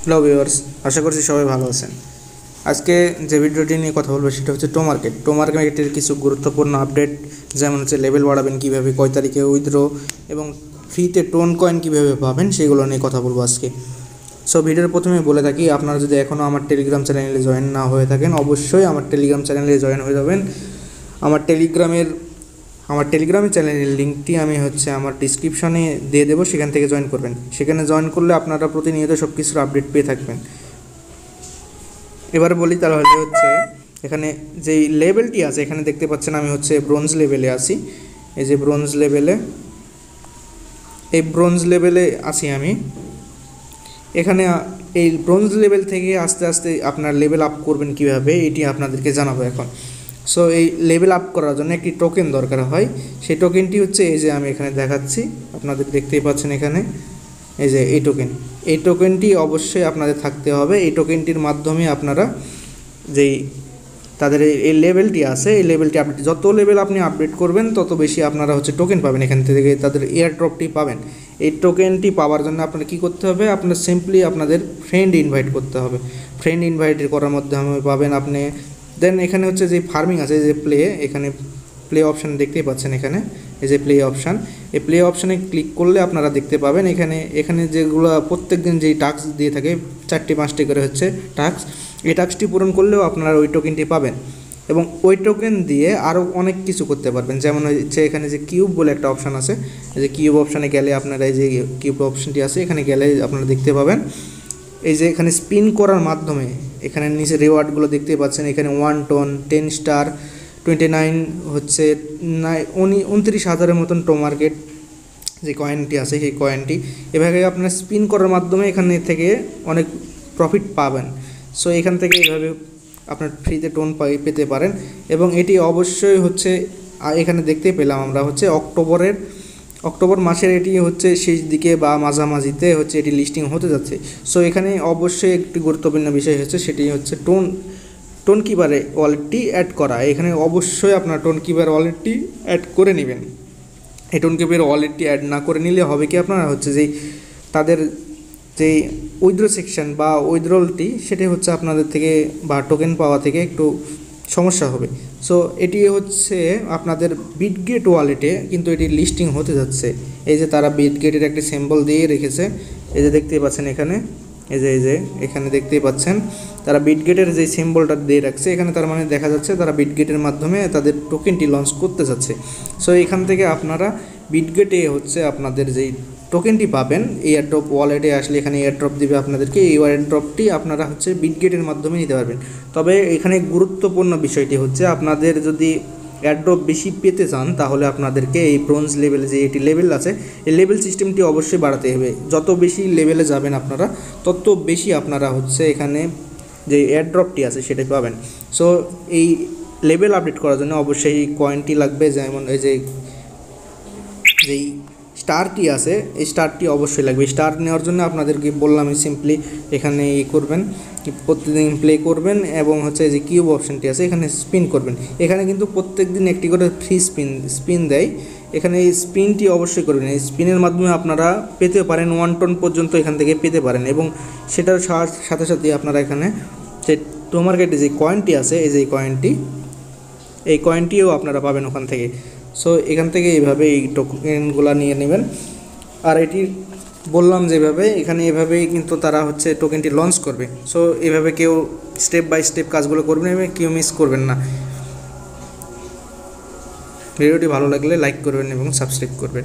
Hello viewers, আশা করছি সবাই ভালো আছেন। আজকে যে ভিডিওটি নিয়ে কথা বলবো সেটা হচ্ছে টো মার্কেটের কিছু গুরুত্বপূর্ণ আপডেট, যেমন হচ্ছে লেভেল বাড়াবেন কীভাবে, কয় তারিখে উইথড্র এবং ফ্রিতে টোন কয়েন কীভাবে পাবেন সেগুলো নিয়ে কথা বলবো আজকে। সো ভিডিওর প্রথমে বলে থাকি, আপনারা যদি এখনও আমার টেলিগ্রাম চ্যানেলে জয়েন না হয়ে থাকেন অবশ্যই আমার টেলিগ্রাম চ্যানেলে জয়েন হয়ে যাবেন। আমার টেলিগ্রামের চ্যানেলের লিঙ্কটি আমি আমার ডিসক্রিপশনে দিয়ে দেবো, সেখান থেকে জয়েন করবেন। সেখানে জয়েন করলে আপনারা প্রতিনিয়ত সব কিছুর আপডেট পেয়ে থাকবেন। এবার বলি তাহলে এখানে যেই লেভেলটি আছে, এখানে দেখতে পাচ্ছেন আমি ব্রোঞ্জ লেভেলে আছি। এই যে ব্রোঞ্জ লেভেলে আছি আমি। এখানে এই ব্রোঞ্জ লেভেল থেকে আস্তে আস্তে আপনার লেভেল আপ করবেন কীভাবে, এটি আপনাদেরকে জানাবো এখন। সো এই লেভেল আপ করার জন্য একটি টোকেন দরকার হয়। সেই টোকেনটি এই যে আমি এখানে দেখাচ্ছি, আপনাদের দেখতেই পাচ্ছেন এখানে এই যে এই টোকেনটি অবশ্যই আপনাদের থাকতে হবে। এই টোকেনটির মাধ্যমে আপনারা যেই তাদের এই লেভেলটি আছে, এই লেভেলটি আপডেট, যত লেভেল আপনি আপডেট করবেন তত বেশি আপনারা টোকেন পাবেন, এখান থেকে তাদের এয়ার ড্রপটি পাবেন। এই টোকেনটি পাওয়ার জন্য আপনারা কী করতে হবে, আপনার সিম্পলি আপনাদের ফ্রেন্ড ইনভাইট করতে হবে। ফ্রেন্ড ইনভাইট করার মাধ্যমে পাবেন আপনি। দেন এখানে যে ফার্মিং আছে, যে এখানে প্লে অপশান দেখতেই পাচ্ছেন, এখানে এই যে প্লে অপশান, এই প্লে অপশানে ক্লিক করলে আপনারা দেখতে পাবেন এখানে যেগুলো প্রত্যেক দিন যেই টাস্ক দিয়ে থাকে 4টি 5টি করে টাস্ক, এই টাস্কটি পূরণ করলেও আপনারা ওই টোকেনটি পাবেন এবং ওই টোকেন দিয়ে আরও অনেক কিছু করতে পারবেন। যেমন এখানে যে কিউব বলে একটা অপশান আছে, এই যে কিউব অপশানে গেলে আপনারা এই যে কিউব অপশানটি আছে, এখানে গেলে আপনারা দেখতে পাবেন এই যে এখানে স্পিন করার মাধ্যমে এখানে নিচে রিওয়ার্ডগুলো দেখতে পাচ্ছেন। এখানে 1 টন, 10 স্টার, 29 29,000-এর মতন টো মার্কেট যে কয়েনটি আছে, সেই কয়েনটি এভাবে আপনার স্পিন করার মাধ্যমে এখানে থেকে অনেক প্রফিট পাবেন। সো এখান থেকে এইভাবে আপনার ফ্রিতে টোন পেতে পারেন এবং এটি অবশ্যই এখানে দেখতে পেলাম আমরা অক্টোবর মাসের এটি শেষ দিকে বা মাঝামাঝিতে এটি লিস্টিং হতে যাচ্ছে। সো এখানে অবশ্যই একটি গুরুত্বপূর্ণ বিষয় সেটি টোন কিপারে ওয়ালেটটি অ্যাড করা। এখানে অবশ্যই আপনার টোন কিপার ওয়ালেটটি অ্যাড করে নেবেন। এই টোন কিপার ওয়ালেটটি অ্যাড না করে নিলে হবে কি, আপনারা যেই তাদের যেই উইথড্র সেকশন বা উইথড্রলটি, সেটি আপনাদের থেকে বা টোকেন পাওয়া থেকে একটু সমস্যা হবে। সো এটি আপনাদের বিটগেট ওয়ালেটে কিন্তু এটি লিস্টিং হতে যাচ্ছে। এই যে তারা বিটগেটের একটি সিম্বল দিয়ে রেখেছে, এই যে দেখতেই পাচ্ছেন এখানে, এই যে এখানে দেখতেই পাচ্ছেন তারা বিটগেটের যে সিম্বলটা দিয়ে রাখছে, এখানে তার মানে দেখা যাচ্ছে তারা বিটগেটের মাধ্যমে তাদের টোকেনটি লঞ্চ করতে যাচ্ছে। সো এখান থেকে আপনারা বিটগেটে আপনাদের যেই টোকেনটি পাবেন, এয়ারড্রপ ওয়ালেটে আসলে এখানে এয়ারড্রপ দিবে আপনাদেরকে। এই এয়ারড্রপটি আপনারা বিটগেটের মাধ্যমে নিতে পারবেন। তবে এখানে গুরুত্বপূর্ণ বিষয়টি আপনাদের যদি এয়ারড্রপ বেশি পেতে চান তাহলে আপনাদেরকে এই ব্রোঞ্জ লেভেলে যে এটি লেভেল আছে, এই লেভেল সিস্টেমটি অবশ্যই বাড়াতে হবে। যত বেশি লেভেলে যাবেন আপনারা তত বেশি আপনারা এখানে যে এয়ারড্রপটি আছে সেটা পাবেন। সো এই লেভেল আপডেট করার জন্য অবশ্যই কয়েনটি লাগবে, যেমন এই যেই স্টারটি আছে, এই স্টারটি অবশ্যই লাগবে। স্টার নেওয়ার জন্য আপনাদেরকে বললাম সিম্পলি এখানে করবেন, প্রতিদিন প্লে করবেন এবং যে কিউব অপশানটি আছে এখানে স্পিন করবেন। এখানে কিন্তু প্রত্যেক দিন একটি করে ফ্রি স্পিন দেয়, এখানে এই স্পিনটি অবশ্যই করবেন। এই স্পিনের মাধ্যমে আপনারা পেতে পারেন 1 টন পর্যন্ত এখান থেকে পেতে পারেন এবং সেটার সাথে সাথে আপনারা এখানে যে টো মার্কেটে যে কয়েনটি আছে, এই কয়েনটিও আপনারা পাবেন ওখান থেকে। সো এখান থেকে এইভাবে এই টোকেনগুলো নিয়ে নেবেন। আর এটি বললাম যেভাবে এখানে এভাবেই কিন্তু তারা টোকেনটি লঞ্চ করবে। সো এভাবে কেউ স্টেপ বাই স্টেপ কাজগুলো করবেন এবং কেউ মিস করবেন না। ভিডিওটি ভালো লাগলে লাইক করবেন এবং সাবস্ক্রাইব করবেন।